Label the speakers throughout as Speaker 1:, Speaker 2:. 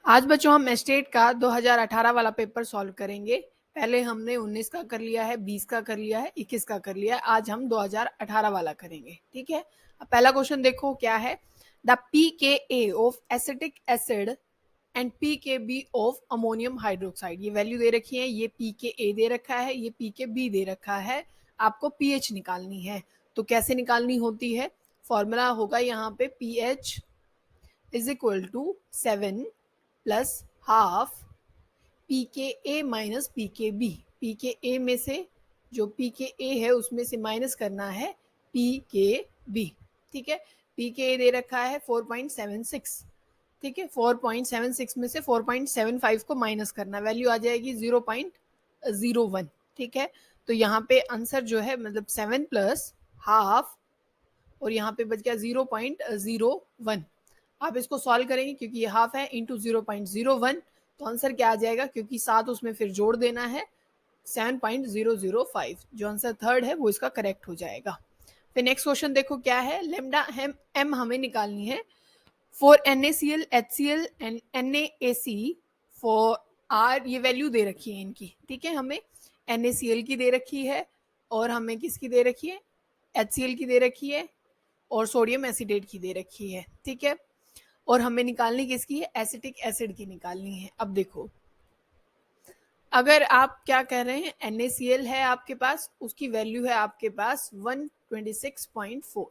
Speaker 1: आज बच्चों हम एस्टेट का 2018 वाला पेपर सॉल्व करेंगे। पहले हमने 19 का कर लिया है, 20 का कर लिया है, 21 का कर लिया है। आज हम 2018 वाला करेंगे, ठीक है। अब पहला क्वेश्चन देखो क्या है। The pKa of acetic acid and pKb of ammonium hydroxide, ये वैल्यू दे रखी है, ये pKa दे रखा है, ये pKb दे रखा है। आपको pH निकालनी है, तो कैसे निकालनी होती है? फॉर्मूला होगा यहाँ पे pH is equal to 7 plus half pKa minus pKb। pKa में से जो pKa है उसमें से माइनस करना है pKb, ठीक है। pKa दे रखा है 4.76, ठीक है। 4.76 में से 4.75 को माइनस करना, वैल्यू आ जाएगी 0.01, ठीक है। तो यहाँ पे आंसर जो है मतलब 7 प्लस हाफ और यहाँ पे बच गया 0.01। आप इसको सॉल्व करेंगे क्योंकि ये हाफ है इंटू 0.01, तो आंसर क्या आ जाएगा, क्योंकि 7 उसमें फिर जोड़ देना है 7.005। जो आंसर थर्ड है वो इसका करेक्ट हो जाएगा। फिर नेक्स्ट क्वेश्चन देखो क्या है। लेमडा एम हमें निकालनी है for NaCl, HCl and NaAC for R, ये वैल्यू दे रखी है इनकी, ठीक है। हमें NaCl की दे रखी है और हमें किसकी दे रखी है, HCl की दे रखी है और सोडियम एसिटेट की दे रखी है, ठीक है। और हमें निकालनी किसकी है, एसिटिक एसिड की निकालनी है। अब देखो, अगर आप क्या कह रहे हैं, NaCl है आपके पास, उसकी वैल्यू है आपके पास 126.4,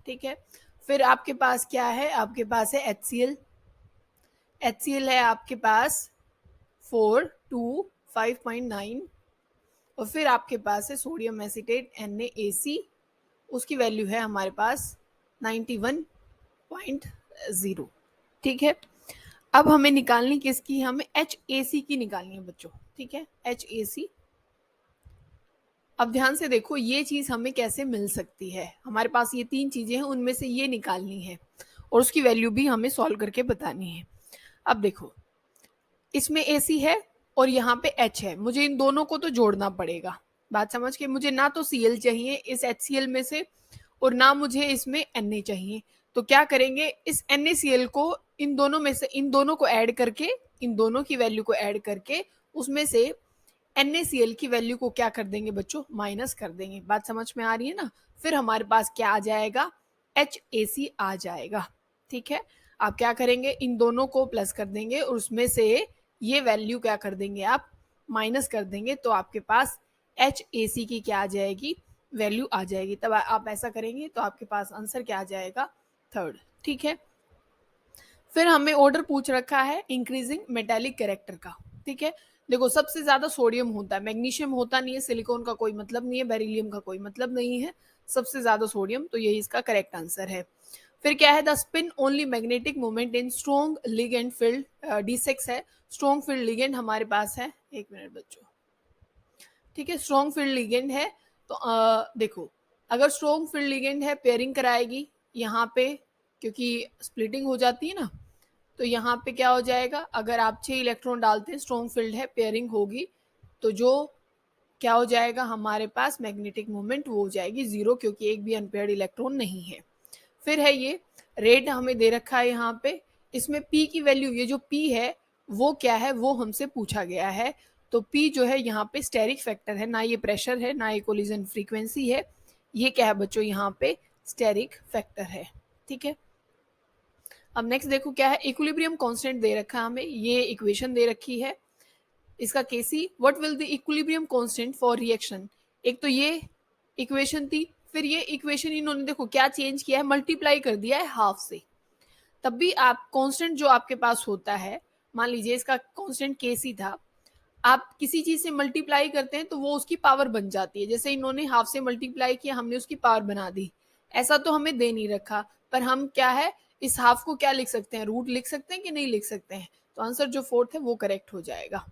Speaker 1: ठीक है। फिर आपके पास क्या है, आपके पास है HCl है आपके पास 425.9 और फिर आपके पास है सोडियम एसिटेट NaAC, उसकी वैल्यू है हमारे पास 91.0, ठीक है। अब हमें निकालनी किसकी, हमें HAC की निकालनी है बच्चों, ठीक है। HAC, अब ध्यान से देखो ये चीज हमें कैसे मिल सकती है। हमारे पास ये तीन चीजें हैं, उनमें से ये निकालनी है और उसकी वैल्यू भी हमें सॉल्व करके बतानी है। अब देखो, इसमें AC है और यहाँ पे H है, मुझे इन दोनों को तो जोड़ना पड़ेगा। बात समझ के, मुझे ना तो Cl चाहिए इस HCl में से और ना मुझे इसमें Na चाहिए। तो क्या करेंगे, इस NaCl को इन दोनों में से, इन दोनों को ऐड करके, इन दोनों की वैल्यू को ऐड करके उसमें से NaCl की वैल्यू को क्या कर देंगे बच्चों, माइनस कर देंगे। बात समझ में आ रही है ना। फिर हमारे पास क्या आ जाएगा, HAC आ जाएगा, ठीक है। आप क्या करेंगे, इन दोनों को प्लस कर देंगे और उसमें से ये वैल्यू क्या कर देंगे, आप माइनस कर देंगे, तो आपके पास HAC की क्या आ जाएगी, वैल्यू आ जाएगी। तब आप ऐसा करेंगे तो आपके पास आंसर क्या आ जाएगा, थर्ड, ठीक है। फिर हमें ऑर्डर पूछ रखा है इंक्रीजिंग मेटेलिक कैरेक्टर का, ठीक है। देखो सबसे ज्यादा सोडियम होता है, मैग्नीशियम होता नहीं है, सिलिकॉन का कोई मतलब नहीं है, बेरिलियम का कोई मतलब नहीं है, सबसे ज्यादा सोडियम, तो यही इसका करेक्ट आंसर है। फिर क्या है, the spin only magnetic moment in strong ligand field, D6 है। स्ट्रॉन्ग फील्ड लिगेंड हमारे पास है, एक मिनट बच्चों, ठीक है। स्ट्रॉन्ग फील्ड लिगेंड है तो देखो, अगर स्ट्रॉन्ग फील्ड लिगेंड है पेयरिंग कराएगी यहाँ पे, क्योंकि स्प्लिटिंग हो जाती है ना, तो यहाँ पे क्या हो जाएगा, अगर आप 6 इलेक्ट्रॉन डालते हैं, स्ट्रॉन्ग फील्ड है, पेयरिंग होगी, तो जो क्या हो जाएगा हमारे पास मैग्नेटिक मोमेंट, वो हो जाएगी 0, क्योंकि एक भी अनपेयर्ड इलेक्ट्रॉन नहीं है। फिर है ये रेट हमें दे रखा है यहाँ पे, इसमें P की वैल्यू, ये जो P है वो क्या है, वो हमसे पूछा गया है। तो P जो है यहाँ पे स्टेरिक फैक्टर है, ना ये प्रेशर है ना ये कोलिजन फ्रीक्वेंसी है, ये क्या है बच्चों, यहाँ पे स्टेरिक फैक्टर है, ठीक है। अब नेक्स्ट देखो क्या है, इक्विलिब्रियम कांस्टेंट दे रखा है हमें, ये इक्वेशन दे रखी है इसका K C, what will the equilibrium constant for reaction. एक तो ये इक्वेशन थी, फिर ये इक्वेशन इन्होंने देखो क्या चेंज किया है, मल्टीप्लाई कर दिया है हाफ से। तब भी आप कांस्टेंट जो आपके पास होता है, मान लीजिए इसका कांस्टेंट केसी था, आप किसी चीज से मल्टीप्लाई करते हैं तो वो उसकी पावर बन जाती है। जैसे इन्होंने हाफ से मल्टीप्लाई किया, हमने उसकी पावर बना दी। ऐसा तो हमें दे नहीं रखा, पर हम क्या है, इस हाफ को क्या लिख सकते हैं, रूट लिख सकते हैं कि नहीं लिख सकते हैं। तो आंसर जो फोर्थ है वो करेक्ट हो जाएगा।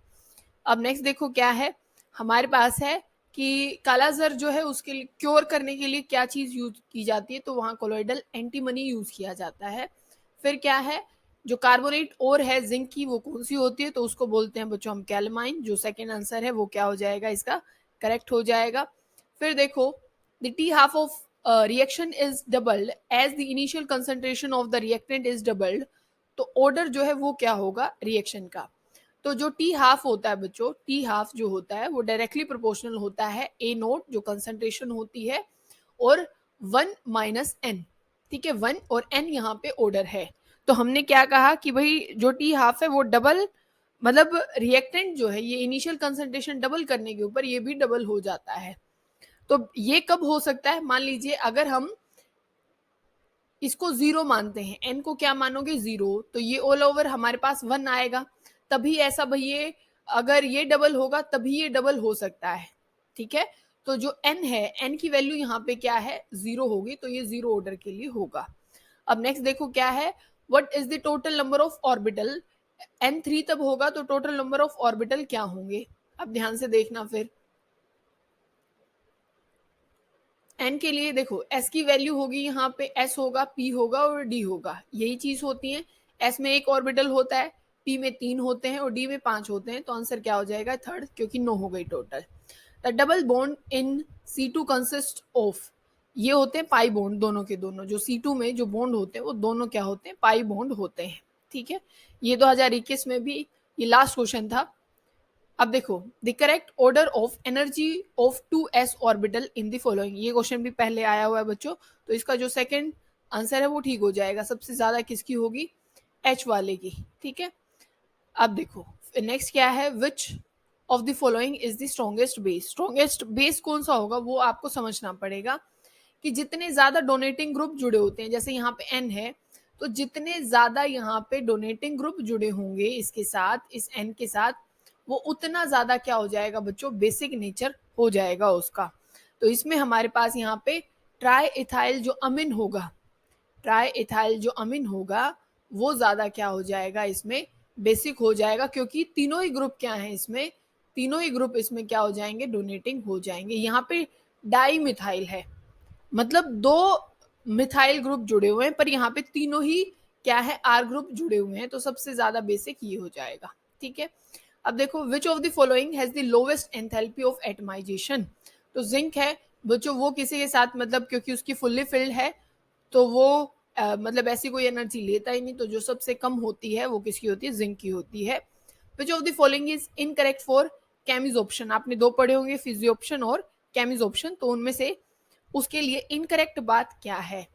Speaker 1: अब नेक्स्ट देखो क्या है, हमारे पास है कि कालाजर जो है उसके लिए क्योर करने के लिए क्या चीज यूज की जाती है, तो वहां कोलोइडल एंटीमनी यूज किया जाता है। फिर क्या है, जो कार्बोनेट और है जिंक की, वो कौन सी होती है, तो उसको बोलते हैं बच्चों हम कैलमाइन। जो सेकेंड आंसर है वो क्या हो जाएगा, इसका करेक्ट हो जाएगा। फिर देखो, the T half of reaction is doubled as the initial concentration of the reactant is doubled, तो ऑर्डर जो है वो क्या होगा रिएक्शन का। तो जो टी हाफ होता है बच्चों, टी हाफ जो होता है वो डायरेक्टली प्रोपोर्शनल होता है ए नोट जो कंसंट्रेशन होती है और 1 माइनस एन। ठीक है, 1 और एन यहाँ पे ऑर्डर है। तो हमने क्या कहा कि भाई जो टी हाफ है वो डबल, मतलब रिएक्टेंट जो है ये इनिशियल कंसंट्रेशन डबल करने के ऊपर ये भी डबल हो जाता है। तो ये कब हो सकता है, मान लीजिए अगर हम इसको जीरो मानते हैं, एन को क्या मानोगे जीरो, तो ये ऑल ओवर हमारे पास 1 आएगा, तभी ऐसा भैया अगर ये डबल होगा तभी ये डबल हो सकता है। ठीक है, तो जो एन है, एन की वैल्यू यहाँ पे क्या है जीरो होगी, तो ये जीरो ऑर्डर के लिए होगा। अब नेक्स्ट देखो क्या है, what is the total number of orbital, N 3 तब होगा तो टोटल नंबर ऑफ ऑर्बिटल क्या होंगे। अब ध्यान से देखना, फिर एन के लिए देखो एस की वैल्यू होगी यहाँ पे, एस होगा, पी होगा और डी होगा, यही चीज होती है। एस में एक ऑर्बिटल होता है, पी में 3 होते हैं और डी में 5 होते हैं, तो आंसर क्या हो जाएगा थर्ड, क्योंकि 9 हो गई total. The double bond in C2 consist of, ये होते हैं पाई बॉन्ड, दोनों के दोनों जो C2 में जो बॉन्ड होते हैं वो दोनों क्या होते हैं पाई बॉन्ड होते हैं। ठीक है, ये 2021 में भी ये लास्ट क्वेश्चन था। अब देखो the correct order of energy of 2s orbital in the following, ये क्वेश्चन भी पहले आया हुआ है बच्चों, तो इसका जो सेकंड आंसर है वो ठीक हो जाएगा, सबसे ज्यादा किसकी होगी H वाले की। ठीक है, अब देखो नेक्स्ट क्या है, which of the following is the strongest base, strongest base कौन सा होगा वो आपको समझना पड़ेगा कि जितने ज्यादा डोनेटिंग ग्रुप जुड़े होते हैं, जैसे यहाँ पे N है, तो जितने ज्यादा यहाँ पे डोनेटिंग ग्रुप जुड़े होंगे इसके साथ, इस N के साथ, वो उतना ज्यादा क्या हो जाएगा बच्चों बेसिक नेचर हो जाएगा उसका। तो इसमें हमारे पास यहाँ पे ट्राई इथाइल जो अमीन होगा, ट्राई इथाइल जो अमीन होगा वो ज्यादा क्या हो जाएगा इसमें बेसिक हो जाएगा, क्योंकि तीनों ही ग्रुप क्या है इसमें, तीनों ही ग्रुप इसमें क्या हो जाएंगे डोनेटिंग हो जाएंगे। यहाँ पे डाई मिथाइल है, मतलब 2 मिथाइल ग्रुप जुड़े हुए हैं, पर यहाँ पे तीनों ही क्या है आर ग्रुप जुड़े हुए हैं, तो सबसे ज्यादा बेसिक ये हो जाएगा। ठीक है, अब देखो which of the following has the lowest enthalpy of atomisation, तो जिंक है बच्चों, वो किसी के साथ मतलब क्योंकि उसकी फुल्ली फिल्ड है तो वो मतलब ऐसी कोई एनर्जी लेता ही नहीं, तो जो सबसे कम होती है वो किसकी होती है जिंक की होती है। Which of the following is incorrect for कैमिज ऑप्शन, आपने 2 पढ़े होंगे फिजियो ऑप्शन और कैमिज ऑप्शन, तो उनमें से उसके लिए इनकरेक्ट बात क्या है।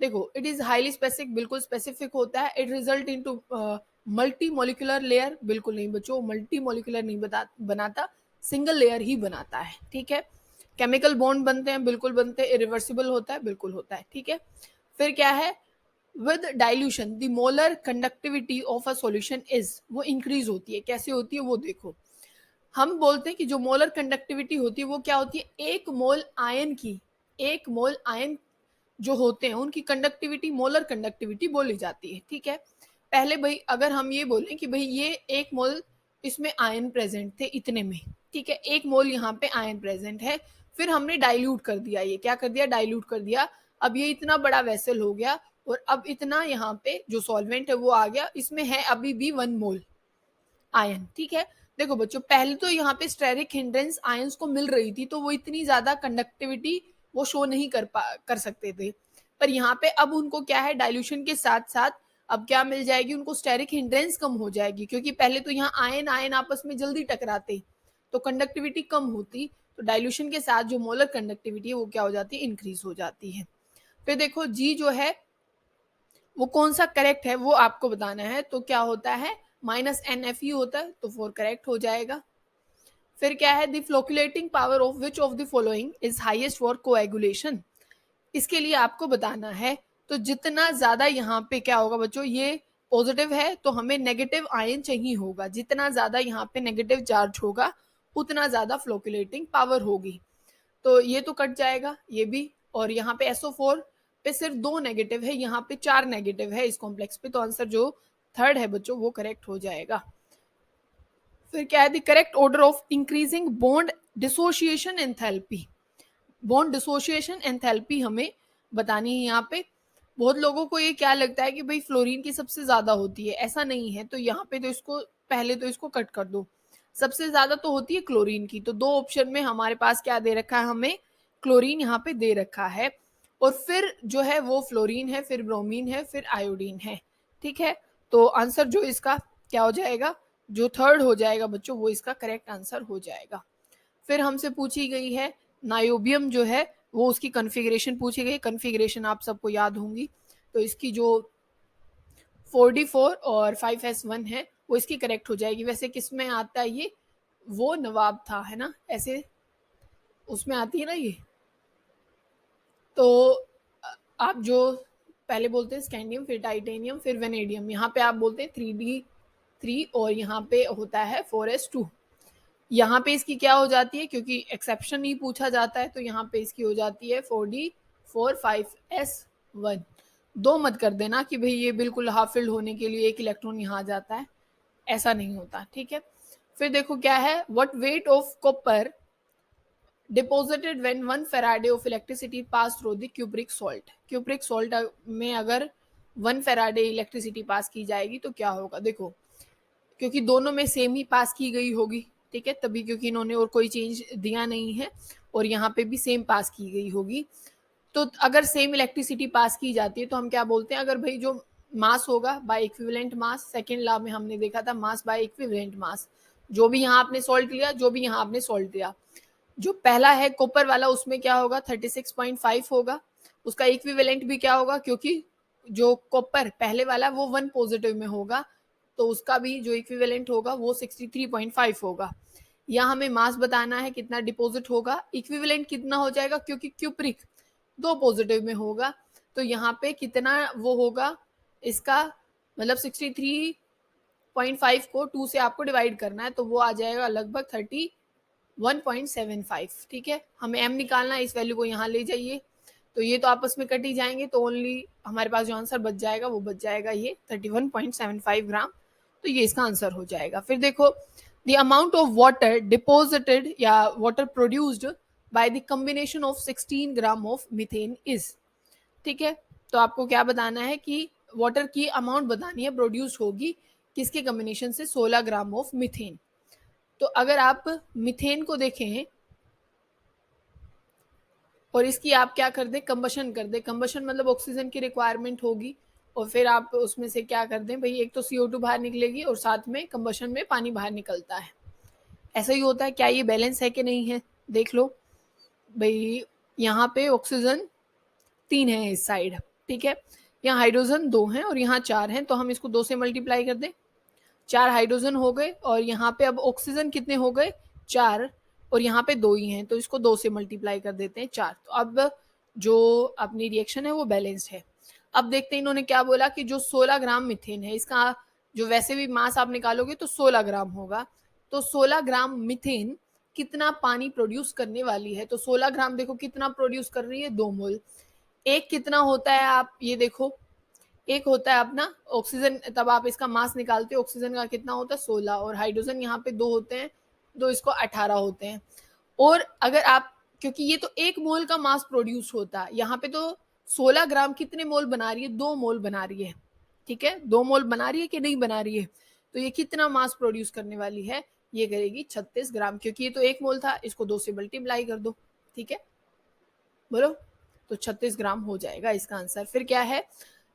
Speaker 1: देखो इट इज हाईली स्पेसिफिक, बिल्कुल स्पेसिफिक होता है, it result into multi molecular layer, बिल्कुल नहीं बच्चों, मल्टी मॉलिक्यूलर नहीं बनाता, सिंगल लेयर ही बनाता है। ठीक है, केमिकल बॉन्ड बनते हैं, बिल्कुल बनते हैं, इरिवर्सिबल होता है, बिल्कुल होता है। ठीक है, फिर क्या है, with dilution the molar conductivity of a solution is, वो इंक्रीज होती है, कैसे होती है वो देखो, हम बोलते हैं कि जो मोलर कंडक्टिविटी होती है वो क्या होती है, एक मोल आयन की, एक मोल आयन जो होते हैं उनकी कंडक्टिविटी मोलर कंडक्टिविटी बोली जाती है। ठीक है, पहले भाई अगर हम ये बोलें कि भाई ये एक मोल इसमें आयन प्रेजेंट थे इतने में, ठीक है, एक मोल यहाँ पे आयन प्रेजेंट है, फिर हमने डाइल्यूट कर दिया, ये क्या कर दिया डाइल्यूट कर दिया, अब ये इतना बड़ा वेसल हो गया और अब इतना यहाँ पे जो सॉल्वेंट है वो आ गया, इसमें है अभी भी 1 मोल आयन। ठीक है, देखो बच्चों पहले तो यहाँ पे स्टेरिक हिंड्रेंस आयंस को मिल रही थी, तो वो इतनी ज्यादा कंडक्टिविटी वो शो नहीं कर सकते थे, पर यहाँ पे अब उनको क्या है डाइल्यूशन के साथ साथ अब क्या मिल जाएगी उनको, स्टेरिक हिंड्रेंस कम हो जाएगी, क्योंकि पहले तो यहाँ आयन आयन आपस में जल्दी टकराते तो कंडक्टिविटी कम होती, तो डाइल्यूशन के साथ जो मोलर कंडक्टिविटी है वो क्या हो जाती है इंक्रीज हो जाती है। फिर देखो जी जो है वो कौन सा करेक्ट है वो आपको बताना है, तो क्या होता है -NFE होता है, तो 4 करेक्ट हो जाएगा। फिर क्या है, the फ्लोकुलेटिंग power of which of the following is highest for coagulation, इसके लिए आपको बताना है, तो जितना ज्यादा यहाँ पे क्या होगा बच्चों, ये पॉजिटिव है तो हमें नेगेटिव आयन चाहिए होगा, जितना ज्यादा यहाँ पे नेगेटिव चार्ज होगा उतना ज्यादा फ्लोकुलेटिंग पावर होगी, तो ये तो कट जाएगा ये भी, और यहाँ पे SO4 पे सिर्फ 2 नेगेटिव है, यहाँ पे 4 नेगेटिव है इस कॉम्प्लेक्स पे, तो आंसर जो थर्ड है बच्चों वो करेक्ट हो जाएगा। फिर क्या है, the correct order of increasing bond dissociation enthalpy, bond dissociation enthalpy हमें बतानी है यहाँ पे। बहुत लोगों को ये क्या लगता है कि भाई फ्लोरीन की सबसे ज्यादा होती है, ऐसा नहीं है, तो यहाँ पे तो इसको पहले तो इसको कट कर दो, सबसे ज्यादा तो होती है क्लोरीन की, तो 2 ऑप्शन में हमारे पास क्या दे रखा है, हमें क्लोरीन यहाँ पे दे रखा है, और फिर जो है वो फ्लोरीन है, फिर ब्रोमीन है, फिर आयोडीन है। ठीक है, तो आंसर जो इसका क्या हो जाएगा, जो थर्ड हो जाएगा बच्चों, वो इसका करेक्ट आंसर हो जाएगा। फिर हमसे पूछी गई है नायोबियम जो है वो उसकी कन्फिग्रेशन पूछी गई। कन्फिग्रेशन आप सबको याद होंगी, तो इसकी जो 4D4 और 5S1 है वो इसकी करेक्ट हो जाएगी। वैसे किस में आता है ये, वो नवाब था, है ना, ऐसे उसमें आती है ना ये। तो आप जो पहले बोलते हैं स्कैंडियम, फिर टाइटेनियम, फिर वेनेडियम, यहाँ पे आप बोलते हैं 3D3 और यहाँ पे होता है 4S2। यहाँ पे इसकी क्या हो जाती है, क्योंकि एक्सेप्शन ही पूछा जाता है, तो यहाँ पे इसकी हो जाती है 4D4 5S1। दो मत कर देना कि भाई ये बिल्कुल हाफ फिल्ड होने के लिए एक इलेक्ट्रॉन यहाँ जाता है, ऐसा नहीं होता, ठीक है। फिर देखो क्या है, what weight of copper deposited when 1 Faraday of electricity pass through the cupric salt. Cupric salt में अगर 1 फैराडे इलेक्ट्रिसिटी पास की जाएगी तो क्या होगा। देखो क्योंकि दोनों में सेम ही पास की गई होगी, ठीक है, तभी, क्योंकि इन्होंने और कोई चेंज दिया नहीं है और यहाँ पे भी सेम पास की गई होगी। तो अगर सेम इलेक्ट्रिसिटी पास की जाती है तो हम क्या बोलते हैं, अगर भाई जो मास होगा by equivalent mass, second law में हमने देखा था मास बाय इक्विवेलेंट मास, जो भी यहाँ आपने सॉल्ट लिया, जो भी यहाँ आपने सॉल्ट लिया, जो पहला है कॉपर वाला उसमें क्या होगा 36.5 होगा, उसका इक्विवेलेंट भी क्या होगा, क्योंकि जो कॉपर पहले वाला वो 1 पॉजिटिव में होगा, तो उसका भी जो इक्विवेलेंट होगा वो 63.5 होगा। यहाँ हमें मास बताना है कितना डिपॉजिट होगा, इक्विवेलेंट कितना हो जाएगा, क्योंकि क्यूप्रिक 2 पॉजिटिव में होगा, तो यहाँ पे कितना वो होगा इसका, मतलब 63.5 को 2 से आपको डिवाइड करना है, तो वो आ जाएगा लगभग 31.75, ठीक है। हमें एम निकालना है, इस वैल्यू को यहाँ ले जाइए, तो ये तो आपस में कट ही जाएंगे, तो ओनली हमारे पास जो आंसर बच जाएगा वो बच जाएगा ये 31.75 ग्राम, तो ये इसका आंसर हो जाएगा। फिर देखो the amount of water deposited या water produced by the combination of 16 gram of methane is, ठीक है। तो आपको क्या बताना है कि वाटर की अमाउंट बतानी है प्रोड्यूस होगी किसके कॉम्बिनेशन से, 16 ग्राम ऑफ मीथेन। तो अगर आप मीथेन को देखें और इसकी आप क्या कर दें, कंबशन कर दें, कंबशन मतलब ऑक्सीजन की रिक्वायरमेंट होगी, और फिर आप उसमें से क्या कर दें भाई, एक तो CO2 बाहर निकलेगी और साथ में कंबशन में पानी बाहर निकलता है, ऐसा ही होता है। क्या ये बैलेंस है कि नहीं है, देख लो भाई, यहाँ पे ऑक्सीजन 3 है इस साइड, ठीक है, यहाँ हाइड्रोजन 2 हैं और यहाँ 4 हैं, तो हम इसको 2 से मल्टीप्लाई कर दें, 4 हाइड्रोजन हो गए और यहाँ पे अब ऑक्सीजन कितने हो गए 4, और यहाँ पे 2 ही हैं, तो इसको 2 से मल्टीप्लाई कर देते हैं 4, तो अब जो अपनी रिएक्शन है वो बैलेंस्ड है। अब देखते हैं इन्होंने क्या बोला कि जो 16 ग्राम मिथेन है, इसका जो वैसे भी मास आप निकालोगे तो 16 ग्राम होगा, तो 16 ग्राम मिथेन कितना पानी प्रोड्यूस करने वाली है, तो 16 ग्राम देखो कितना प्रोड्यूस कर रही है, 2 मोल। एक कितना होता है आप ये देखो, एक होता है अपना ऑक्सीजन, तब आप इसका मास निकालते हो, ऑक्सीजन का कितना होता है 16, और हाइड्रोजन यहाँ पे 2 होते हैं, 2 इसको 18 होते हैं। और अगर आप, क्योंकि ये तो 1 मोल का मास प्रोड्यूस होता है, यहाँ पे तो 16 ग्राम कितने मोल बना रही है, 2 मोल बना रही है, ठीक है, 2 मोल बना रही है कि नहीं बना रही है, तो ये कितना मास प्रोड्यूस करने वाली है, ये करेगी 36 ग्राम, क्योंकि ये तो 1 मोल था, इसको 2 से मल्टीप्लाई कर दो, ठीक है, बोलो, तो 36 ग्राम हो जाएगा इसका आंसर। फिर क्या है,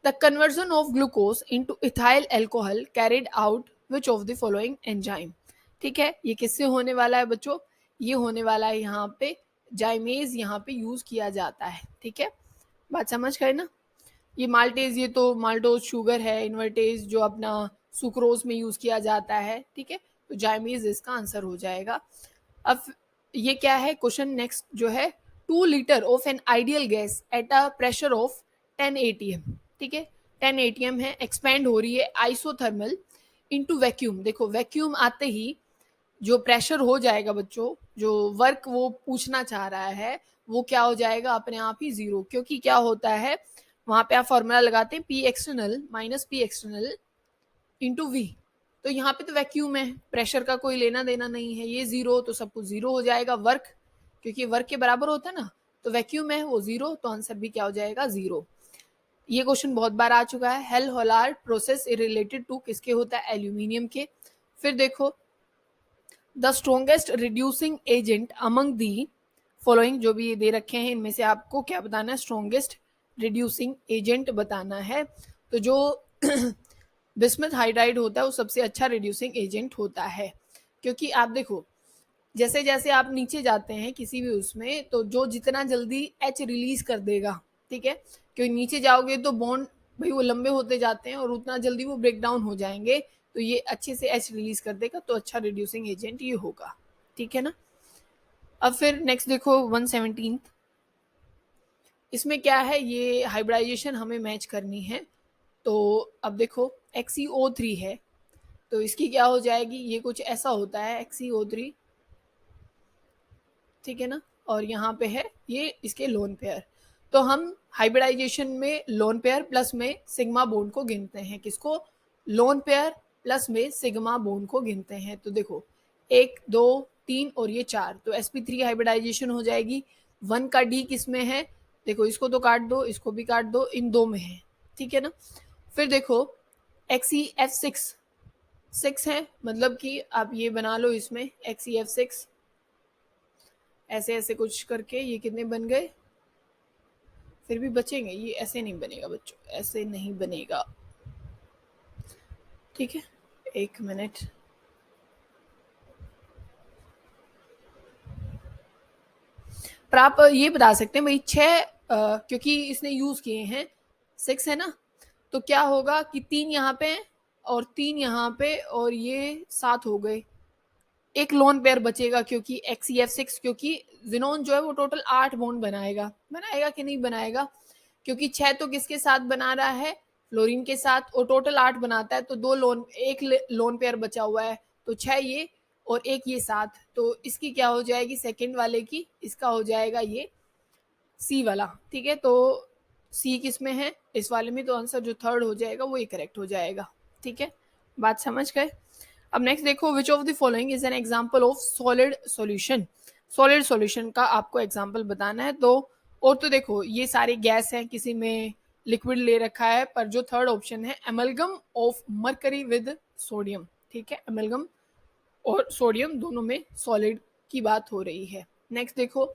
Speaker 1: the conversion of glucose into ethyl alcohol carried out which of the following enzyme, ठीक है, ये किससे होने वाला है बच्चों, ये होने वाला है यहाँ पे जाइमेज, यहाँ पे यूज किया जाता है, ठीक है, बात समझ गए ना। ये माल्टेज, ये तो माल्टोज शुगर है, इन्वर्टेज जो अपना सुक्रोज में यूज किया जाता है, ठीक है, तो जाइमेज इसका आंसर हो जाएगा। अब ये क्या है क्वेश्चन नेक्स्ट जो है, 2 litre of an ideal gas at a pressure of 10 atm, ठीक है, 10 atm है, एक्सपेंड हो रही है आइसोथर्मल इनटू वैक्यूम। देखो वैक्यूम आते ही जो प्रेशर हो जाएगा बच्चों, जो वर्क वो पूछना चाह रहा है वो क्या हो जाएगा, अपने आप ही 0, क्योंकि क्या होता है वहां पे आप फॉर्मूला लगाते हैं P external minus P external into V, तो यहाँ पे तो वैक्यूम है, प्रेशर का कोई लेना देना नहीं है, ये 0, तो सब कुछ 0 हो जाएगा, वर्क क्योंकि वर्क के बराबर होता है ना, तो वैक्यूम है वो 0, तो आंसर भी क्या हो जाएगा 0। ये क्वेश्चन बहुत बार आ चुका है। Hall Heroult process related to किसके होता है, एल्यूमिनियम के। फिर देखो the strongest reducing agent among the following, जो भी ये दे रखे हैं इनमें से आपको क्या बताना है, स्ट्रोंगेस्ट रिड्यूसिंग एजेंट बताना है। तो जो बिस्मथ हाइड्राइड होता है वो सबसे अच्छा रिड्यूसिंग एजेंट होता है, क्योंकि आप देखो जैसे जैसे आप नीचे जाते हैं किसी भी उसमें, तो जो जितना जल्दी एच रिलीज कर देगा, ठीक है, क्योंकि नीचे जाओगे तो बॉन्ड भाई वो लंबे होते जाते हैं और उतना जल्दी वो ब्रेक डाउन हो जाएंगे, तो ये अच्छे से एच रिलीज कर देगा, तो अच्छा रिड्यूसिंग एजेंट ये होगा, ठीक है ना। अब फिर नेक्स्ट देखो 117, इसमें क्या है, ये हाइब्रिडाइजेशन हमें मैच करनी है। तो अब देखो XeO3 है, तो इसकी क्या हो जाएगी, ये कुछ ऐसा होता है XeO3, ठीक है ना, और यहाँ पे है ये इसके लोन पेयर। तो हम हाइब्रिडाइजेशन में लोन पेयर प्लस में सिग्मा बोन्ड को गिनते हैं, किसको, लोन पेयर प्लस में सिग्मा बोन्ड को गिनते हैं। तो देखो 1 2 3 और ये 4, तो sp3 हाइब्रिडाइजेशन हो जाएगी। 1 का डी किस में है, देखो इसको तो काट दो, इसको भी काट दो, इन दो में है, ठीक है ना। फिर देखो XeF6 6 है, मतलब कि आप ये बना लो इसमें XeF6 ऐसे ऐसे कुछ करके, ये कितने बन गए, फिर भी बचेंगे, ये ऐसे नहीं बनेगा बच्चों, ऐसे नहीं बनेगा, ठीक है, 1 मिनट। पर आप ये बता सकते हैं भाई 6, क्योंकि इसने यूज किए हैं 6 है ना, तो क्या होगा कि 3 यहाँ पे और 3 यहाँ पे और ये 7 हो गए, एक लोन पेयर बचेगा, क्योंकि XeF6, क्योंकि जिनोन जो है वो टोटल 8 बॉन्ड बनाएगा, बनाएगा कि नहीं बनाएगा, क्योंकि 6 तो किसके साथ बना रहा है, फ्लोरीन के साथ, और टोटल 8 बनाता है, तो दो लोन, एक लोन पेयर बचा हुआ है, तो 6 ये और एक ये 7, तो इसकी क्या हो जाएगी सेकेंड वाले की, इसका हो जाएगा ये सी वाला, ठीक है। तो सी किस में है इस वाले में, तो आंसर जो थर्ड हो जाएगा वो ये करेक्ट हो जाएगा, ठीक है, बात समझ गए। अब नेक्स्ट देखो, which of the following is an example of solid solution, solid solution का आपको एग्जांपल बताना है। तो और तो देखो ये सारे गैस हैं, किसी में लिक्विड ले रखा है, पर जो थर्ड ऑप्शन है amalgam of mercury with sodium, ठीक है, एमलगम और सोडियम दोनों में सॉलिड की बात हो रही है। नेक्स्ट देखो,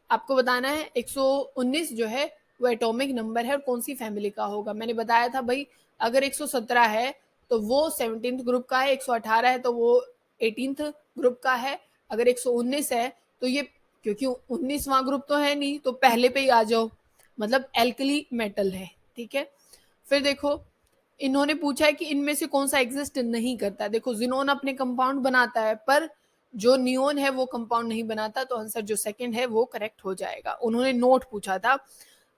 Speaker 1: आपको बताना है 119 जो है वो एटॉमिक नंबर है और कौन सी फैमिली का होगा। मैंने बताया था भाई अगर 117 है तो वो 17th ग्रुप का है, 118 है तो वो 18th ग्रुप का है, अगर 119 है तो ये, क्योंकि 19वां ग्रुप तो है नहीं तो पहले पे ही आ जाओ, मतलब एल्कली मेटल है, ठीक है। फिर देखो इन्होंने पूछा है कि इनमें से कौन सा एग्जिस्ट नहीं करता। देखो जिनोन अपने कंपाउंड बनाता है पर जो नियोन है वो कंपाउंड नहीं बनाता, तो आंसर जो सेकंड है वो करेक्ट हो जाएगा। उन्होंने नोट पूछा था।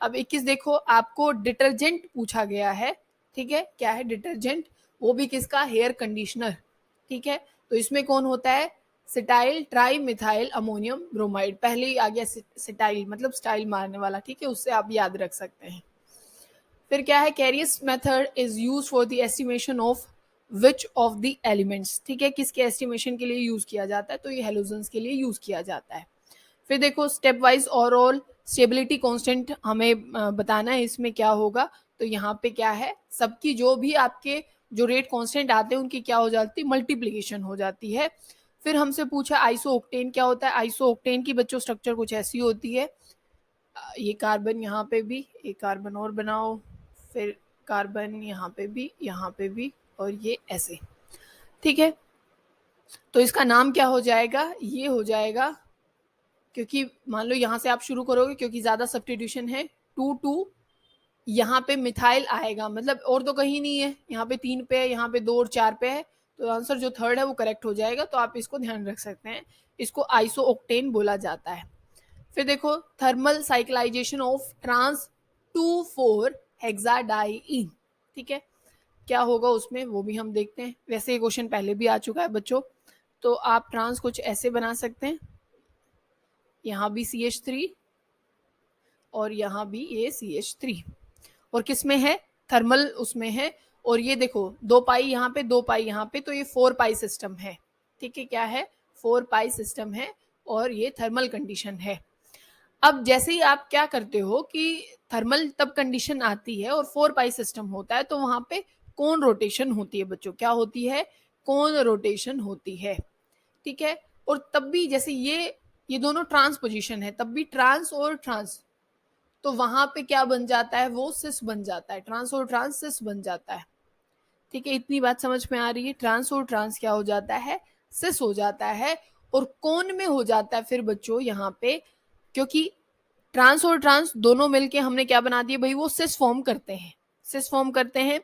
Speaker 1: अब 21 देखो, आपको डिटर्जेंट पूछा गया है, ठीक है, क्या है डिटर्जेंट, वो भी किसका, हेयर कंडीशनर, ठीक है। तो इसमें कौन होता है, cetyl tri methyl ammonium bromide, पहले ही आ गया सिटाइल मतलब स्टाइल मारने वाला, ठीक है, उससे आप याद रख सकते हैं। फिर क्या है, Carius method is use for the estimation of which of the elements, ठीक है, किसके एस्टिमेशन के लिए यूज किया जाता है, तो ये हेलोजेंस के लिए यूज किया जाता है। फिर देखो step wise overall stability constant हमें बताना है, इसमें क्या होगा, तो यहाँ पे क्या है, सबकी जो भी आपके जो रेट कांस्टेंट आते हैं उनकी क्या हो जाती है, मल्टीप्लीकेशन हो जाती है। फिर हमसे पूछा आइसो ऑक्टेन क्या होता है, आइसो ऑक्टेन की बच्चों स्ट्रक्चर कुछ ऐसी होती है, ये कार्बन यहाँ पे भी, एक कार्बन और बनाओ, फिर कार्बन यहाँ पे भी और ये ऐसे, ठीक है। तो इसका नाम क्या हो जाएगा, ये हो जाएगा, क्योंकि मान लो यहाँ से आप शुरू करोगे क्योंकि ज्यादा सब्स्टिट्यूशन है, 2 यहाँ पे मिथाइल आएगा, मतलब और तो कहीं नहीं है, यहाँ पे 3 पे है, यहाँ पे 2 और 4 पे है, तो आंसर जो थर्ड है वो करेक्ट हो जाएगा। तो आप इसको ध्यान रख सकते हैं, इसको आइसो ऑक्टेन बोला जाता है। फिर देखो थर्मल साइक्लाइजेशन ऑफ ट्रांस 2,4 हेक्साडाइईन, ठीक है, क्या होगा उसमें वो भी हम देखते हैं। वैसे ये क्वेश्चन पहले भी आ चुका है बच्चों, तो आप ट्रांस कुछ ऐसे बना सकते हैं, यहाँ भी CH3 और यहाँ भी ये CH3, और किस में है, थर्मल उसमें है, और ये देखो 2 पाई यहाँ पे 2 पाई यहाँ पे, तो ये 4 पाई सिस्टम है, ठीक है, क्या है 4 पाई सिस्टम है, और ये थर्मल कंडीशन है। अब जैसे ही आप क्या करते हो कि थर्मल तब कंडीशन आती है और 4 पाई सिस्टम होता है, तो वहां पे कोन रोटेशन होती है बच्चों, क्या होती है, कोन रोटेशन होती है, ठीक है। और तब भी जैसे ये दोनों ट्रांस पोजीशन है, तब भी ट्रांस और ट्रांस, तो वहां पे क्या बन जाता है, वो सिस बन जाता है, ट्रांस और ट्रांस सिस बन जाता है, ठीक है, इतनी बात समझ में आ रही है। ट्रांस और ट्रांस क्या हो जाता है, सिस हो जाता है, और कौन में हो जाता है फिर बच्चों यहाँ पे, क्योंकि ट्रांस और ट्रांस दोनों मिलके हमने क्या बना दिया भाई, वो सिस फॉर्म करते हैं, सिस फॉर्म करते हैं।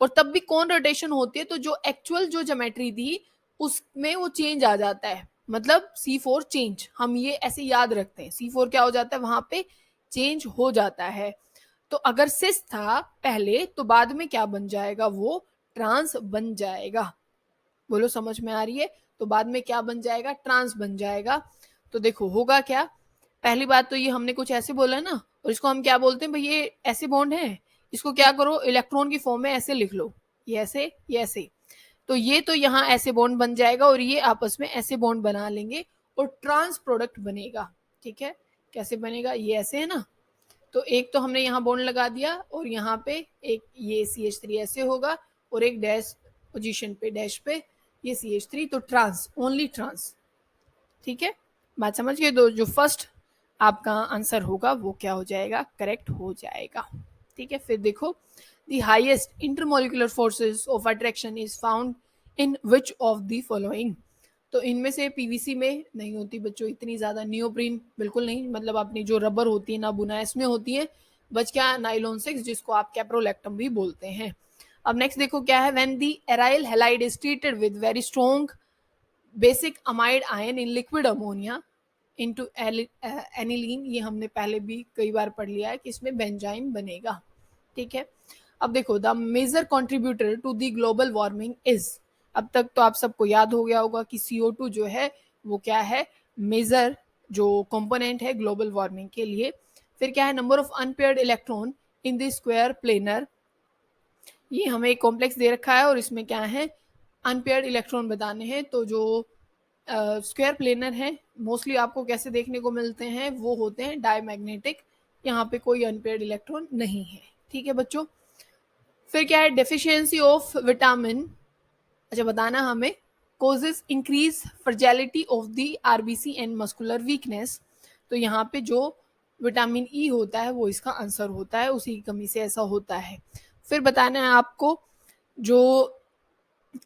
Speaker 1: और तब भी कौन रोटेशन होती है, तो जो एक्चुअल जो ज्योमेट्री थी उसमें वो चेंज आ जाता है, मतलब C4 चेंज, हम ये ऐसे याद रखते हैं, C4 क्या हो जाता है वहां पे, चेंज हो जाता है। तो अगर सिस था पहले तो बाद में क्या बन जाएगा, वो ट्रांस बन जाएगा। बोलो समझ में आ रही है, तो बाद में क्या बन जाएगा, ट्रांस बन जाएगा। तो देखो होगा क्या, पहली बात तो ये हमने कुछ ऐसे बोला ना, और इसको हम क्या बोलते हैं भाई, ये ऐसे बॉन्ड है, इसको क्या करो इलेक्ट्रॉन की फॉर्म में ऐसे लिख लो, ये ऐसे ये ऐसे, तो ये तो यहाँ ऐसे बॉन्ड बन जाएगा और ये आपस में ऐसे बॉन्ड बना लेंगे और ट्रांस प्रोडक्ट बनेगा। ठीक है, कैसे बनेगा, ये ऐसे है ना, तो एक तो हमने यहाँ बॉन्ड लगा दिया और यहाँ पे एक ये CH3 ऐसे होगा और एक डैश पोजीशन पे डैश पे ये CH3, तो ट्रांस, ओनली ट्रांस। ठीक है, बात समझ गए, तो जो फर्स्ट आपका आंसर होगा वो क्या हो जाएगा, करेक्ट हो जाएगा। ठीक है, फिर देखो, the highest intermolecular forces of attraction is found in which of the following. तो इनमें से पीवीसी में नहीं होती बच्चों इतनी ज्यादा, नियोप्रीन बिल्कुल नहीं, मतलब अपनी जो रबर होती है ना बुना इसमें होती है, बच क्या नाइलॉन 6 जिसको आप कैप्रोलैक्टम भी बोलते हैं। अब नेक्स्ट देखो क्या है, when the aryl halide is treated with very strong basic amide ion in liquid ammonia into aniline, ये हमने पहले भी कई बार पढ़ लिया है कि इसमें बेंजाइम बनेगा। ठीक है, अब देखो the major contributor to the global warming is, अब तक तो आप सबको याद हो गया होगा कि CO2 जो है वो क्या है, मेजर जो कंपोनेंट है ग्लोबल वार्मिंग के लिए। फिर क्या है, number of unpaired electron in the square planar, ये हमें एक कॉम्प्लेक्स दे रखा है और इसमें क्या है, अनपेयर्ड इलेक्ट्रॉन बताने हैं। तो जो स्क्वायर प्लेनर है मोस्टली आपको कैसे देखने को मिलते हैं, वो होते हैं डायमैग्नेटिक, यहाँ पे कोई अनपेयर्ड इलेक्ट्रॉन नहीं है। ठीक है बच्चों, फिर क्या है, डेफिशिएंसी ऑफ विटामिन, अच्छा बताना हमें, causes increase fragility of the RBC and muscular weakness, तो यहाँ पे जो विटामिन ई होता है वो इसका आंसर होता है, उसी की कमी से ऐसा होता है। फिर बताना है आपको, जो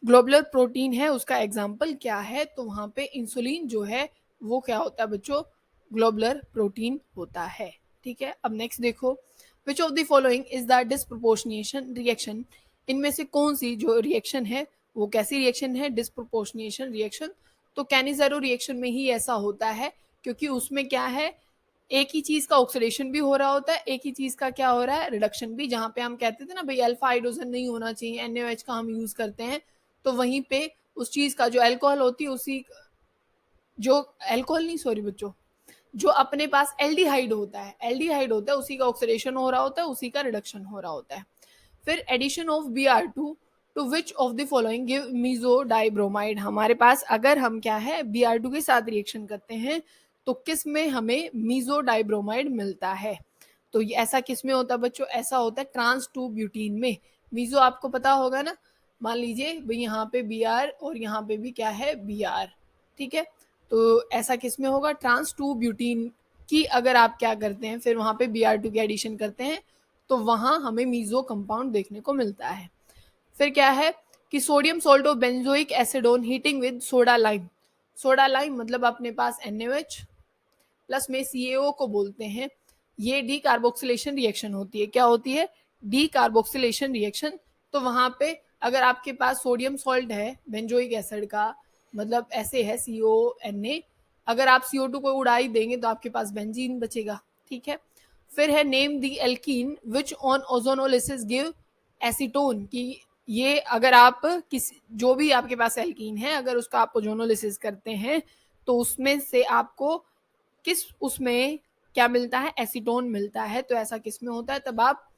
Speaker 1: ग्लोबुलर प्रोटीन है उसका एग्जाम्पल क्या है, तो वहां पे इंसुलिन जो है वो क्या होता है बच्चों, ग्लोबुलर प्रोटीन होता है। ठीक है, अब नेक्स्ट देखो, which of the following is the disproportionation reaction, इनमें से कौन सी जो रिएक्शन है वो कैसी रिएक्शन है, डिस्प्रोपोर्शनेशन रिएक्शन। तो कैनिजेरो रिएक्शन में ही ऐसा होता है, क्योंकि उसमें क्या है, एक ही चीज का ऑक्सीडेशन भी हो रहा होता है, एक ही चीज का क्या हो रहा है, रिडक्शन भी, जहां पे हम कहते थे ना भाई अल्फा हाइड्रोजन नहीं होना चाहिए, NaOH का हम यूज करते हैं, तो वहीं पे उस चीज का जो अल्कोहल होती है, उसी जो अल्कोहल नहीं सॉरी बच्चों, जो अपने पास एल्डिहाइड होता है, एल्डिहाइड होता है उसी का ऑक्सीडेशन हो रहा होता है, उसी का रिडक्शन हो रहा होता है। फिर addition of Br2 to which of the following give meso dibromide, हमारे पास अगर हम क्या है Br2 के साथ रिएक्शन करते हैं तो किस में हमें मीजो डाइब्रोमाइड मिलता है, तो ये ऐसा किस में होता है बच्चों, ऐसा होता है ट्रांस 2 ब्यूटीन में। मीजो आपको पता होगा ना, मान लीजिए भाई यहाँ पे Br और यहाँ पे भी क्या है Br। ठीक है, तो ऐसा किस में होगा, ट्रांस 2 ब्यूटीन की अगर आप क्या करते हैं फिर वहां पे Br2 की एडिशन करते हैं तो वहां हमें मीजो कंपाउंड देखने को मिलता है। फिर क्या है कि sodium salt of benzoic acid on heating with soda lime, soda lime मतलब अपने पास NaOH प्लस में CaO को बोलते हैं, ये डी कार्बोक्सिलेशन रिएक्शन होती है, क्या होती है, डी कार्बोक्सिलेशन रिएक्शन। तो वहां पे अगर आपके पास सोडियम सॉल्ट है बेंजोइक एसिड का, मतलब ऐसे है CONA, अगर आप CO2 को उड़ा ही देंगे तो आपके पास बेंजीन बचेगा। ठीक है, फिर है name the alkene which on ozonolysis give acetone, की ये अगर आप किसी जो भी आपके पास एल्कीन है अगर उसका आप ओजोनोलिसिस करते हैं तो उसमें से आपको किस उसमें क्या मिलता है, एसीटोन मिलता है। तो ऐसा किस में होता है, तब आप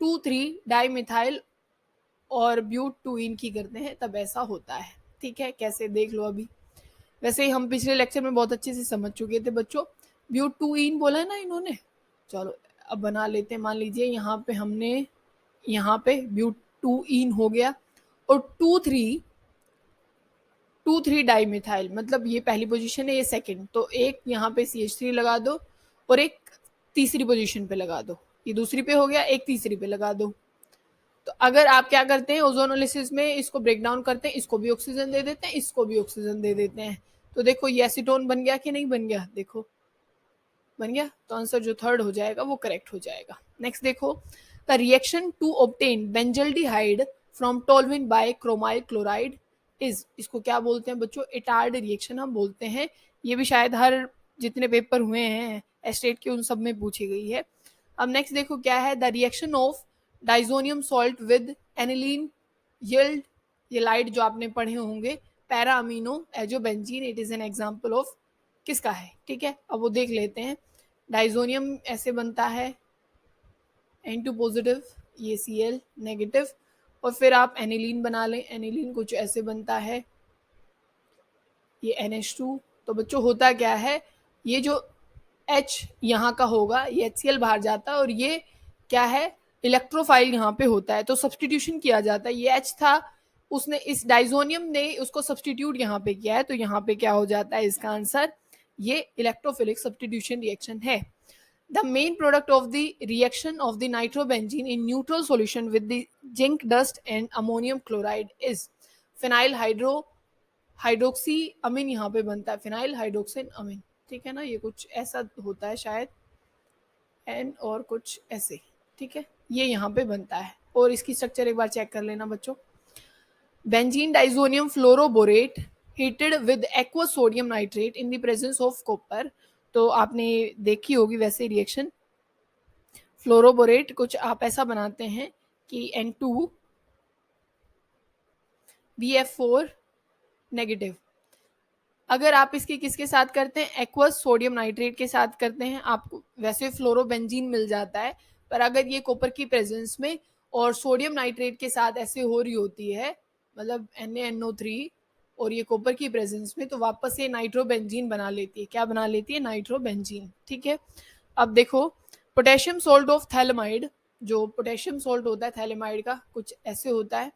Speaker 1: 2,3 डाइमिथाइल और ब्यूटूइन की करते हैं तब ऐसा होता है। ठीक है, कैसे देख लो अभी, वैसे ही हम पिछले लेक्चर में बहुत अच्छे से समझ चुके थे बच्चों, ब्यूटूइन बोला है ना इन्होंने, चलो अब बना लेते हैं। मान लीजिए यहाँ पे हमने यहाँ पे ब्यूटूइन हो गया और 2,3 डाइमिथाइल, मतलब ये पहली पोजीशन है ये सेकंड, तो एक यहाँ पे CH3 लगा दो और एक तीसरी पोजीशन पे लगा दो, ये दूसरी पे हो गया, एक तीसरी पे लगा दो। तो अगर आप क्या करते हैं ओजोनोलिसिस में, इसको ब्रेक डाउन करते हैं, इसको भी ऑक्सीजन दे देते हैं, इसको भी ऑक्सीजन दे देते हैं, तो देखो ये एसीटोन बन गया कि नहीं बन गया, देखो बन गया। तो आंसर जो थर्ड हो जाएगा वो करेक्ट हो जाएगा। नेक्स्ट देखो, the reaction to obtain benzaldehyde from toluene by chromyl chloride is, इसको क्या बोलते हैं बच्चों, इटार्ड रिएक्शन हम बोलते हैं। ये भी शायद हर जितने पेपर हुए हैं एस्टेट के उन सब में पूछी गई है। अब नेक्स्ट देखो क्या है, the reaction of diazonium salt with aniline yield, ये लाइट जो आपने पढ़े होंगे, para amino azobenzene, it is an example of किसका है, ठीक है। अब वो देख लेते हैं, डाइजोनियम ऐसे बनता है N2 पॉजिटिव, ये Cl नेगेटिव, और फिर आप एनिलीन बना लें, एनिलीन कुछ ऐसे बनता है, ये NH2। तो बच्चों होता क्या है, ये जो H यहाँ का होगा ये HCl बाहर जाता है, और ये क्या है इलेक्ट्रोफाइल यहाँ पे होता है, तो सब्सटीट्यूशन किया जाता है। ये H था, उसने इस डाइजोनियम ने उसको सब्सटीट्यूट यहाँ पे किया है, तो यहाँ पे क्या हो जाता है इसका आंसर, ये इलेक्ट्रोफिलिक सब्सटीट्यूशन रिएक्शन है। The main product of the reaction of the nitrobenzene in neutral solution with the zinc dust and ammonium chloride is phenyl hydroxy अमीन, यहाँ पे बनता है फिनाइल हाइड्रोक्सिन अमीन, ठीक है ना। ये कुछ ऐसा होता है शायद एन और कुछ ऐसे, ठीक है, ये यहाँ पे बनता है। और इसकी स्ट्रक्चर एक बार चेक कर लेना बच्चों, benzene diazonium fluoroborate heated with aqueous sodium nitrate in the presence of copper, तो आपने देखी होगी वैसे रिएक्शन। फ्लोरोबोरेट कुछ आप ऐसा बनाते हैं कि N2 BF4 नेगेटिव, अगर आप इसके किसके साथ करते हैं, एक्वस सोडियम नाइट्रेट के साथ करते हैं, आपको वैसे फ्लोरोबेंजीन मिल जाता है, पर अगर ये कॉपर की प्रेजेंस में और सोडियम नाइट्रेट के साथ ऐसे हो रही होती है, मतलब NaNO3 और ये कॉपर की प्रेजेंस में, तो वापस ये नाइट्रोबेंजीन बना लेती है, क्या बना लेती है, नाइट्रोबेंजीन, ठीक है। अब देखो पोटेशियम सोल्ट ऑफ थैलेमाइड, जो पोटेशियम सोल्ट होता है थैलेमाइड का कुछ ऐसे होता है,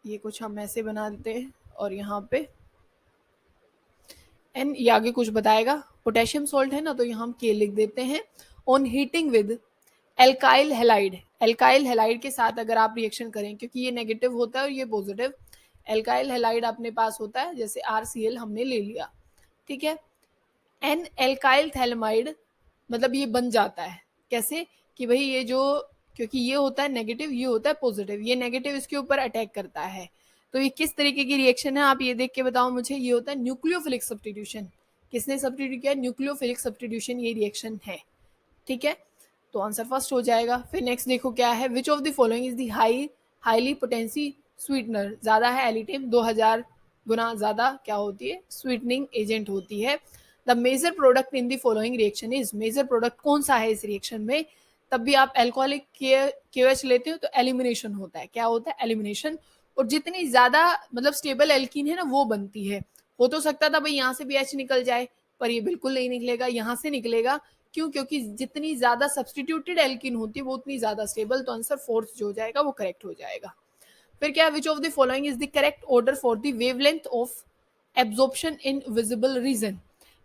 Speaker 1: ये कुछ हम ऐसे बना देते हैं, और यहाँ पे एन, ये आगे कुछ बताएगा, पोटेशियम सोल्ट है ना, तो यहाँ हम के लिख देते हैं। On heating with alkyl halide, alkyl halide के साथ अगर आप रिएक्शन करें, क्योंकि ये नेगेटिव होता है और ये पॉजिटिव, एल्काइल हेलाइड अपने पास होता है, जैसे RCl हमने ले लिया, ठीक है। एन एल्काइल थैलेमाइड मतलब ये बन जाता है कैसे, कि भाई ये जो, क्योंकि ये होता है नेगेटिव, ये होता है पॉजिटिव, ये नेगेटिव इसके ऊपर अटैक करता है, तो ये किस तरीके की रिएक्शन है आप ये देख के बताओ मुझे। ये होता है न्यूक्लियोफिलिक सब्स्टिट्यूशन, किसने सब्स्टिट्यूट किया, न्यूक्लियोफिलिक सब्स्टिट्यूशन ये रिएक्शन है, ठीक है। तो आंसर फर्स्ट हो जाएगा। फिर नेक्स्ट देखो क्या है, which of the following is the highly potency sweetener, ज्यादा है एलिटेम, 2000 गुना ज्यादा क्या होती है, स्वीटनिंग एजेंट होती है। The major product in the following reaction is, major product कौन सा है इस रिएक्शन में, तब भी आप एल्कोहलिक KOH लेते हो तो एलिमिनेशन होता है, क्या होता है, एलिमिनेशन। और जितनी ज्यादा मतलब स्टेबल एल्कीन है ना वो बनती है। हो तो सकता था भाई यहाँ से भी H निकल जाए, पर ये बिल्कुल नहीं निकलेगा, यहाँ से निकलेगा, क्यों, क्योंकि जितनी ज्यादा सब्सटीट्यूटेड एल्कीन होती है वो उतनी ज्यादा स्टेबल, तो आंसर फोर्थ जो हो जाएगा वो करेक्ट हो जाएगा। फिर क्या, विच of the following is the correct order for the wavelength of absorption in visible region,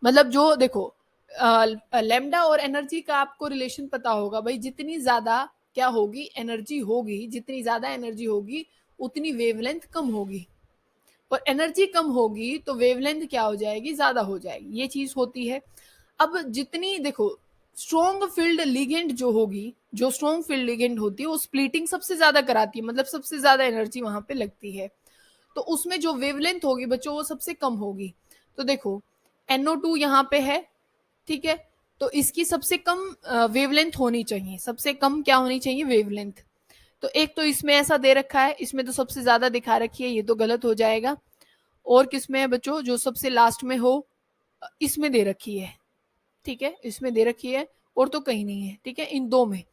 Speaker 1: मतलब जो देखो लेमडा और एनर्जी का आपको रिलेशन पता होगा भाई, जितनी ज्यादा क्या होगी एनर्जी होगी, जितनी ज्यादा एनर्जी होगी उतनी वेवलेंथ कम होगी, और एनर्जी कम होगी तो वेवलेंथ क्या हो जाएगी, ज्यादा हो जाएगी, ये चीज होती है। अब जितनी देखो स्ट्रॉन्ग फील्ड लिगेंड जो होगी, जो स्ट्रॉन्ग फील्ड लिगेंड होती है वो स्प्लिटिंग सबसे ज्यादा कराती है, मतलब सबसे ज्यादा एनर्जी वहां पे लगती है, तो उसमें जो वेवलेंथ होगी बच्चों वो सबसे कम होगी। तो देखो NO2 यहाँ पे है, ठीक है, तो इसकी सबसे कम वेवलेंथ होनी चाहिए, सबसे कम क्या होनी चाहिए, वेवलेंथ। तो एक तो इसमें ऐसा दे रखा है, इसमें तो सबसे ज्यादा दिखा रखी है, ये तो गलत हो जाएगा। और किसमें है बच्चों, जो सबसे लास्ट में हो इसमें दे रखी है, ठीक है, इसमें दे रखी है, और तो कहीं नहीं है, ठीक है, इन दो में।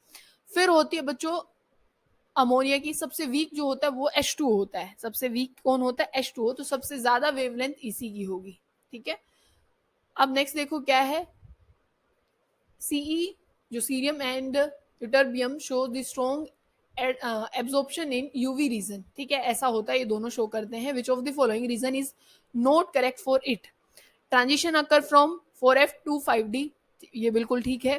Speaker 1: फिर होती है बच्चों अमोनिया की, सबसे वीक जो होता है वो H2 होता है, सबसे वीक कौन होता है, H2O, तो सबसे ज्यादा वेवलेंथ इसी की होगी, ठीक है। अब नेक्स्ट देखो क्या है, CE जो cerium and ytterbium show the strong absorption in UV region, ठीक है, ऐसा होता है, ये दोनों शो करते हैं। Which of the following reason is not correct for it, transition occur from 4F to 5D, ये बिल्कुल ठीक है।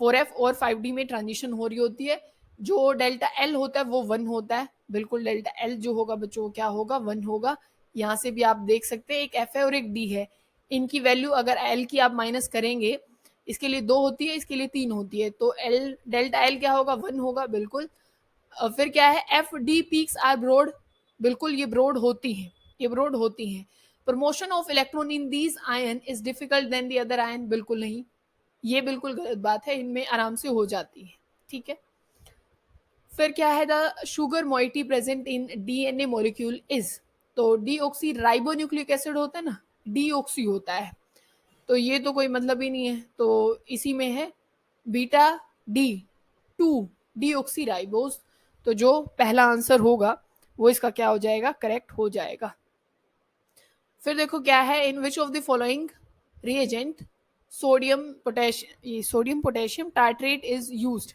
Speaker 1: 4F और 5D में ट्रांजिशन हो रही होती है। जो डेल्टा एल होता है वो 1 होता है, बिल्कुल डेल्टा एल जो होगा बच्चों क्या होगा, 1 होगा। यहाँ से भी आप देख सकते हैं एक एफ है और एक डी है, इनकी वैल्यू अगर एल की आप माइनस करेंगे, इसके लिए 2 होती है, इसके लिए 3 होती है, तो एल डेल्टा एल क्या होगा, 1 होगा बिल्कुल। फिर क्या है, F D peaks are broad, बिल्कुल ये ब्रॉड होती हैं, ये ब्रॉड होती हैं। Promotion of electron in these ion is difficult than the other ion, बिल्कुल नहीं, ये बिल्कुल गलत बात है, इनमें आराम से हो जाती है, ठीक है। फिर क्या है, the sugar moiety present in DNA molecule is, तो डीऑक्सी राइबोन्यूक्लिक एसिड होता है ना, डीऑक्सी होता है, तो ये तो कोई मतलब ही नहीं है, तो इसी में है बीटा डी 2 डीऑक्सी राइबोज, तो जो पहला आंसर होगा वो इसका क्या हो जाएगा, करेक्ट हो जाएगा। फिर देखो क्या है, in which of the following reagent sodium potassium tartrate is used,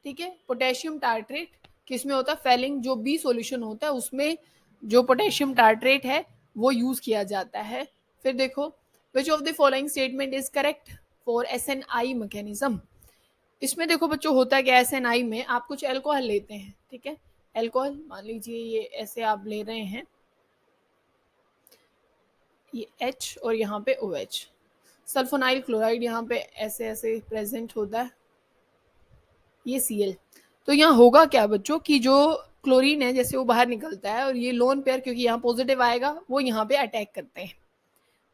Speaker 1: ठीक है। पोटेशियम टार्ट्रेट किस में होता है, फेलिंग जो बी सॉल्यूशन होता है उसमें जो पोटेशियम टार्ट्रेट है वो यूज किया जाता है। फिर देखो which of the following statement is correct for SNI mechanism, इसमें देखो बच्चों होता है कि SNI में आप कुछ एल्कोहल लेते हैं, ठीक है, एल्कोहल मान लीजिए ये ऐसे आप ले रहे हैं, ये H और यहाँ पे OH, सल्फोनाइल क्लोराइड यहाँ पे ऐसे ऐसे प्रेजेंट होता है, ये Cl, तो यहाँ होगा क्या बच्चों कि जो क्लोरीन है जैसे वो बाहर निकलता है और ये लोन पेयर क्योंकि यहाँ पॉजिटिव आएगा वो यहाँ पे अटैक करते हैं,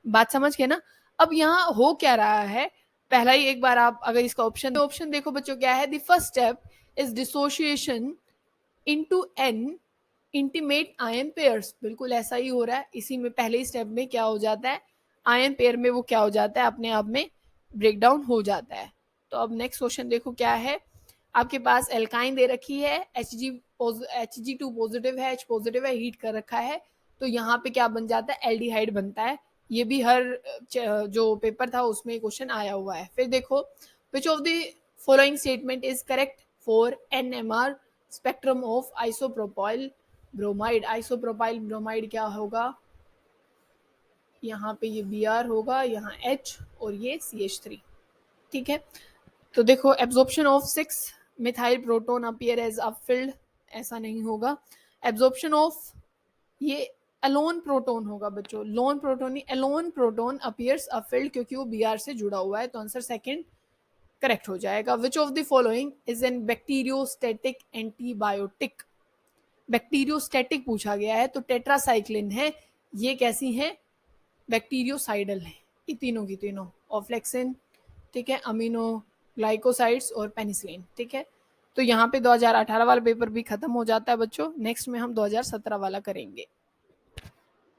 Speaker 1: बात समझ गए ना। अब यहाँ हो क्या रहा है, पहला ही एक बार आप अगर इसका ऑप्शन देखो बच्चों क्या है, the first step is dissociation into an intimate ion pairs, बिल्कुल ऐसा ही हो रहा है, इसी में पहले ही स्टेप में क्या हो जाता है, आयन पेयर में वो क्या हो जाता है, अपने आप में ब्रेक डाउन हो जाता है। तो अब नेक्स्ट क्वेश्चन देखो क्या है, आपके पास एल्काइन दे रखी है, Hg2 पॉजिटिव है, H पॉजिटिव है, हीट कर रखा है, तो यहाँ पे क्या बन जाता है, एल्डिहाइड बनता है, ये भी हर जो पेपर था उसमें क्वेश्चन आया हुआ है। फिर देखो which of the following statement is correct for NMR spectrum of isopropyl bromide, isopropyl bromide क्या होगा, यहाँ पे ये Br होगा, यहाँ H और ये CH3, ठीक है। तो देखो absorption of 6 methyl proton appear as upfield, ऐसा नहीं होगा, एब्जॉर्प्शन ऑफ ये अलोन प्रोटोन होगा बच्चों, लोन प्रोटोन नहीं, अलोन प्रोटोन अपीयर्स अपफिल्ड क्योंकि वो Br से जुड़ा हुआ है, तो आंसर सेकंड करेक्ट हो जाएगा। विच of the following is an bacteriostatic antibiotic, bacteriostatic पूछा गया है, तो टेट्रासाइक्लिन है, ये कैसी है, बैक्टीरियोसाइडल है, ये तीनों की तीनों, ऑफ्लेक्सिन, ठीक है, अमीनो ग्लाइकोसाइड्स और पेनिसिलिन, ठीक है। तो यहाँ पे 2018 वाला पेपर भी खत्म हो जाता है बच्चों, नेक्स्ट में हम 2017 वाला करेंगे।